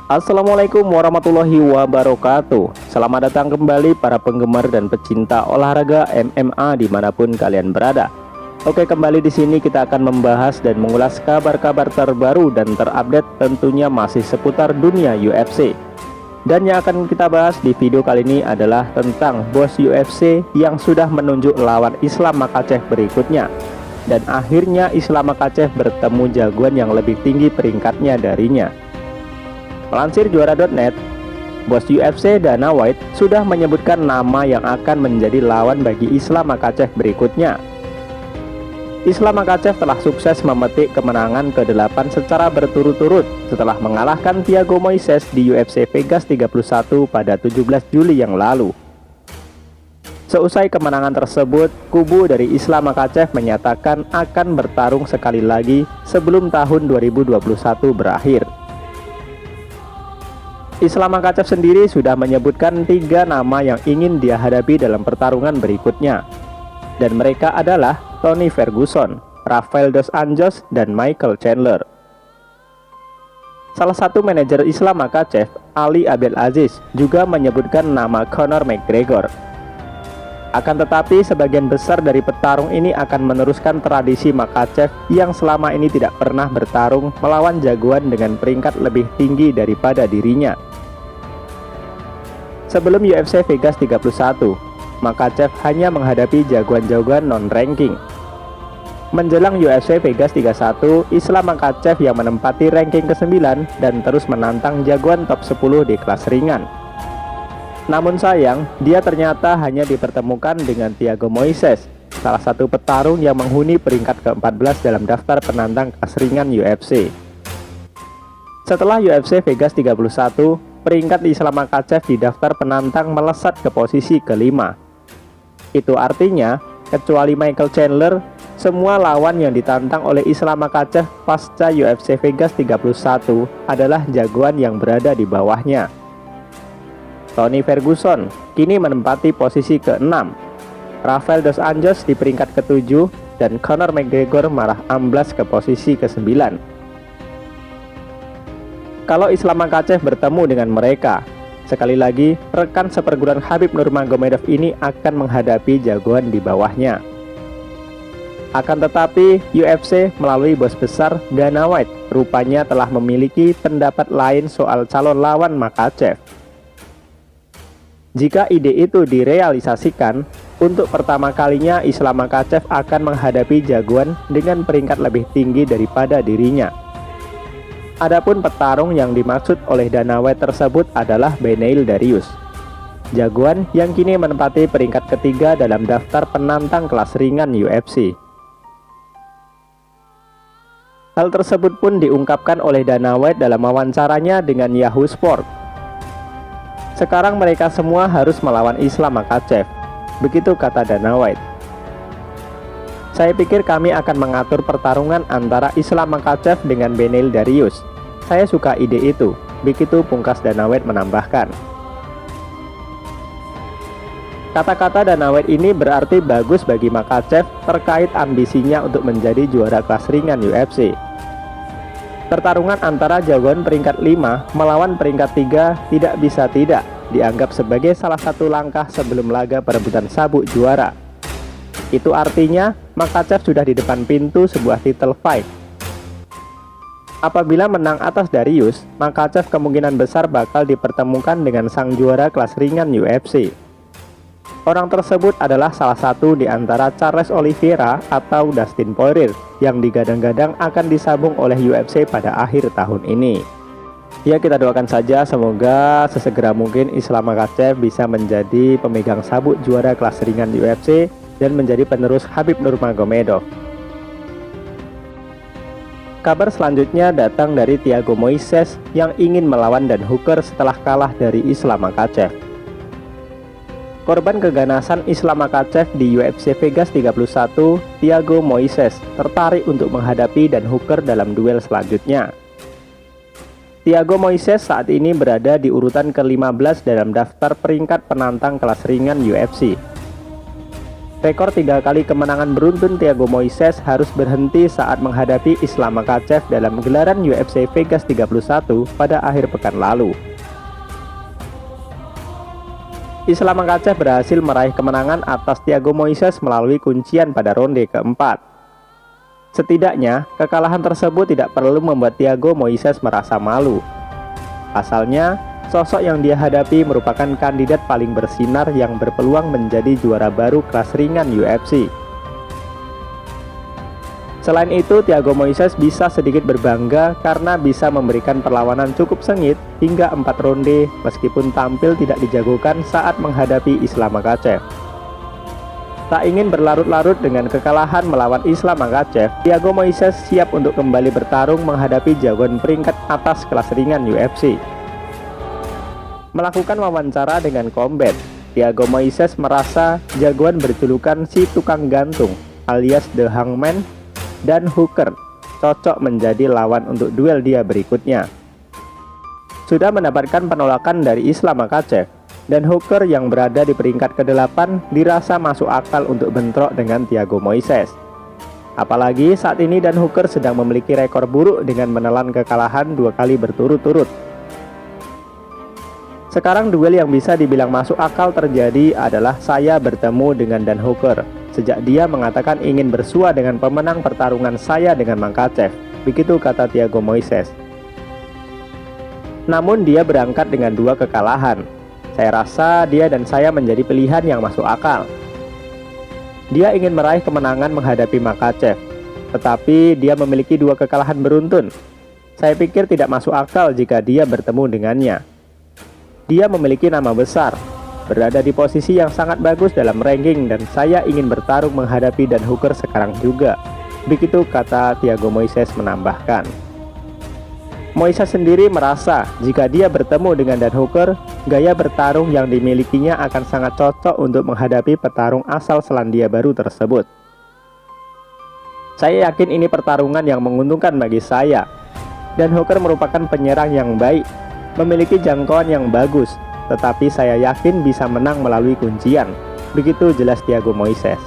Assalamualaikum warahmatullahi wabarakatuh. Selamat datang kembali para penggemar dan pecinta olahraga MMA dimanapun kalian berada. Oke, kembali di sini kita akan membahas dan mengulas kabar-kabar terbaru dan terupdate, tentunya masih seputar dunia UFC. Dan yang akan kita bahas di video kali ini adalah tentang bos UFC yang sudah menunjuk lawan Islam Makhachev berikutnya. Dan akhirnya Islam Makhachev bertemu jagoan yang lebih tinggi peringkatnya darinya. Melansir juara.net, bos UFC Dana White sudah menyebutkan nama yang akan menjadi lawan bagi Islam Makhachev berikutnya. Islam Makhachev telah sukses memetik kemenangan ke-8 secara berturut-turut setelah mengalahkan Thiago Moises di UFC Vegas 31 pada 17 Juli yang lalu. Seusai kemenangan tersebut, kubu dari Islam Makhachev menyatakan akan bertarung sekali lagi sebelum tahun 2021 berakhir. Islam Makhachev sendiri sudah menyebutkan 3 nama yang ingin dia hadapi dalam pertarungan berikutnya. Dan mereka adalah Tony Ferguson, Rafael dos Anjos, dan Michael Chandler. Salah satu manajer Islam Makhachev, Ali Abdelaziz, juga menyebutkan nama Conor McGregor. Akan tetapi sebagian besar dari petarung ini akan meneruskan tradisi Makhachev yang selama ini tidak pernah bertarung melawan jagoan dengan peringkat lebih tinggi daripada dirinya. Sebelum UFC Vegas 31, Makhachev hanya menghadapi jagoan-jagoan non-ranking. Menjelang UFC Vegas 31, Islam Makhachev yang menempati ranking ke-9 dan terus menantang jagoan top 10 di kelas ringan. Namun sayang, dia ternyata hanya dipertemukan dengan Thiago Moises, salah satu petarung yang menghuni peringkat ke-14 dalam daftar penantang kelas ringan UFC. Setelah UFC Vegas 31, peringkat Islam Makhachev di daftar penantang melesat ke posisi ke-5. Itu artinya, kecuali Michael Chandler, semua lawan yang ditantang oleh Islam Makhachev pasca UFC Vegas 31 adalah jagoan yang berada di bawahnya. Tony Ferguson kini menempati posisi ke-6, Rafael dos Anjos di peringkat ke-7, dan Conor McGregor malah amblas ke posisi ke-9. Kalau Islam Makhachev bertemu dengan mereka, sekali lagi rekan seperguruan Khabib Nurmagomedov ini akan menghadapi jagoan di bawahnya. Akan tetapi UFC melalui bos besar Dana White rupanya telah memiliki pendapat lain soal calon lawan Makhachev. Jika ide itu direalisasikan, untuk pertama kalinya Islam Makhachev akan menghadapi jagoan dengan peringkat lebih tinggi daripada dirinya. Adapun petarung yang dimaksud oleh Dana White tersebut adalah Beneil Dariush, jagoan yang kini menempati peringkat ketiga dalam daftar penantang kelas ringan UFC. Hal tersebut pun diungkapkan oleh Dana White dalam wawancaranya dengan Yahoo Sport. Sekarang mereka semua harus melawan Islam Makhachev, begitu kata Dana White. Saya pikir kami akan mengatur pertarungan antara Islam Makhachev dengan Beneil Dariush. Saya suka ide itu, begitu pungkas Dana White menambahkan. Kata-kata Dana White ini berarti bagus bagi Makhachev terkait ambisinya untuk menjadi juara kelas ringan UFC. Pertarungan antara jagoan peringkat 5 melawan peringkat 3 tidak bisa tidak dianggap sebagai salah satu langkah sebelum laga perebutan sabuk juara. Itu artinya Makhachev sudah di depan pintu sebuah title fight. Apabila menang atas Dariush, Makhachev kemungkinan besar bakal dipertemukan dengan sang juara kelas ringan UFC. Orang tersebut adalah salah satu di antara Charles Oliveira atau Dustin Poirier yang digadang-gadang akan disambung oleh UFC pada akhir tahun ini. Ya, kita doakan saja semoga sesegera mungkin Islam Makhachev bisa menjadi pemegang sabuk juara kelas ringan UFC dan menjadi penerus Khabib Nurmagomedov. Kabar selanjutnya datang dari Thiago Moises yang ingin melawan Dan Hooker setelah kalah dari Islam Makhachev. Korban keganasan Islam Makhachev di UFC Vegas 31, Thiago Moises tertarik untuk menghadapi Dan Hooker dalam duel selanjutnya. Thiago Moises saat ini berada di urutan ke-15 dalam daftar peringkat penantang kelas ringan UFC. Rekor 3 kali kemenangan beruntun Thiago Moises harus berhenti saat menghadapi Islam Makhachev dalam gelaran UFC Vegas 31 pada akhir pekan lalu. Islam Makhachev berhasil meraih kemenangan atas Thiago Moises melalui kuncian pada ronde keempat. Setidaknya, kekalahan tersebut tidak perlu membuat Thiago Moises merasa malu. Pasalnya, sosok yang dia hadapi merupakan kandidat paling bersinar yang berpeluang menjadi juara baru kelas ringan UFC. Selain itu, Thiago Moises bisa sedikit berbangga karena bisa memberikan perlawanan cukup sengit hingga 4 ronde meskipun tampil tidak dijagokan saat menghadapi Islam Makhachev. Tak ingin berlarut-larut dengan kekalahan melawan Islam Makhachev, Thiago Moises siap untuk kembali bertarung menghadapi jagoan peringkat atas kelas ringan UFC. Melakukan wawancara dengan Combat, Thiago Moises merasa jagoan berjulukan si tukang gantung alias The Hangman dan Hooker cocok menjadi lawan untuk duel dia berikutnya. Sudah mendapatkan penolakan dari Islam Makhachev, dan Hooker yang berada di peringkat ke-8 dirasa masuk akal untuk bentrok dengan Thiago Moises. Apalagi saat ini Dan Hooker sedang memiliki rekor buruk dengan menelan kekalahan 2 kali berturut-turut. Sekarang duel yang bisa dibilang masuk akal terjadi adalah saya bertemu dengan Dan Hooker sejak dia mengatakan ingin bersua dengan pemenang pertarungan saya dengan Makhachev, begitu kata Thiago Moises. Namun dia berangkat dengan 2 kekalahan. Saya rasa dia dan saya menjadi pilihan yang masuk akal. Dia ingin meraih kemenangan menghadapi Makhachev, tetapi dia memiliki 2 kekalahan beruntun. Saya pikir tidak masuk akal jika dia bertemu dengannya. Dia memiliki nama besar, berada di posisi yang sangat bagus dalam ranking, dan saya ingin bertarung menghadapi Dan Hooker sekarang juga, begitu kata Thiago Moises menambahkan. Moises sendiri merasa jika dia bertemu dengan Dan Hooker, gaya bertarung yang dimilikinya akan sangat cocok untuk menghadapi petarung asal Selandia Baru tersebut. Saya yakin ini pertarungan yang menguntungkan bagi saya. Dan Hooker merupakan penyerang yang baik, memiliki jangkauan yang bagus, tetapi saya yakin bisa menang melalui kuncian, begitu jelas Thiago Moises.